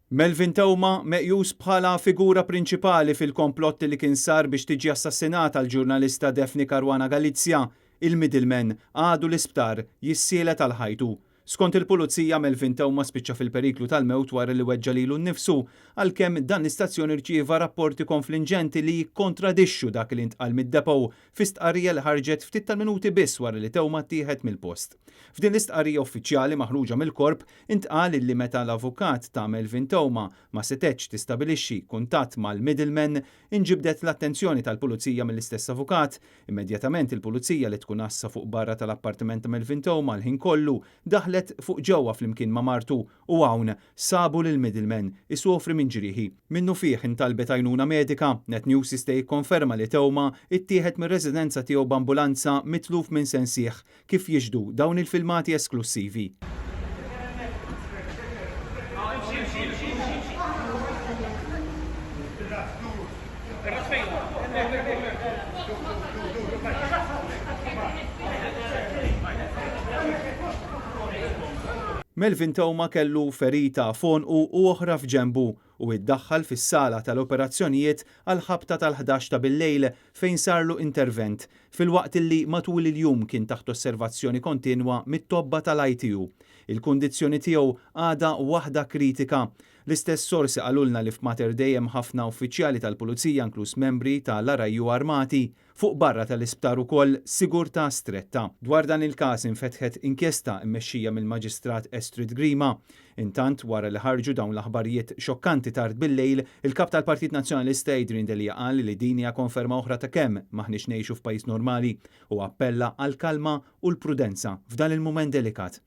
Melvin Tewma meqjus bħala figura prinċipali fil-komplott li kien sar biex tiġi assassinata l-ġurnalista Daphne Caruana Galizia, il-middleman għadu l-isptar jissielet għal ħajtu. Skont il-pulizija Melvin Tewma spiċċa fil-periklu tal-mewt wara li weġġa lilu nnifsu għalkemm dan l-istazzjon irċieva rapporti konfliġenti li jikkontradixxu dak li ntqal mid-depow fi stqarrija li ħarġet ftit tal-minuti biss wara li Tewma ttieħed mill-post. F'din l-istqarrija uffiċjali maħruġa mill-korp intqal li meta l-avukat ta' Melvin Tewma ma setgħetx tistabilixxi kuntatt mal-middleman inġibdet l-attenzjoni tal-pulizija mill-istess avukat. Immedjatament il-pulizija li tkun assa fuq barra tal-appartiment ta' Melvin Tewma l-ħin kollu daħlet fuq ġewwa flimkien ma' martu u hawn sabu lil middleman isofri minn ġrieħi. Minnu fih intalbet għajnuna medika, Net News jista' jikkonferma li Tewma ittieħed mir-residenza tiegħu b'ambulanza mitluf minn sensieħ kif jiġdu dawn il-filmati esklusivi. Melvin Tewma kellu ferita fonqu u oħra f'ġenbu u iddaħħal fis-sala tal-operazzjonijiet għal ħabta tal-11 ta' bil-lejl fejn sarlu intervent filwaqt li matul il-jum kien taħt osservazzjoni kontinwa mit-tobba tal-ITU. Il-kundizzjoni tiegħu għadha waħda kritika. L-istess sorsi qalulna li f'Mater Dei hemm ħafna uffiċjali tal-Pulizija inkluż membri tal-Arajju Armati fuq barra tal-isptar ukoll sigurtà stretta. Dwar dan il-każ infetħet inkjesta mmexxija mill-Maġistrat Estrid Grima. Intant wara li ħarġu dawn l-aħbarijiet xokkanti tard bil-lejl, il-kap tal-Partit Nazzjonalista Adrian Delija qal li din hija konferma oħra ta' kemm maħniex ngħixu f'pajjiż normali u appella għal kalma u l-prudenza f'dan il-mument delikat.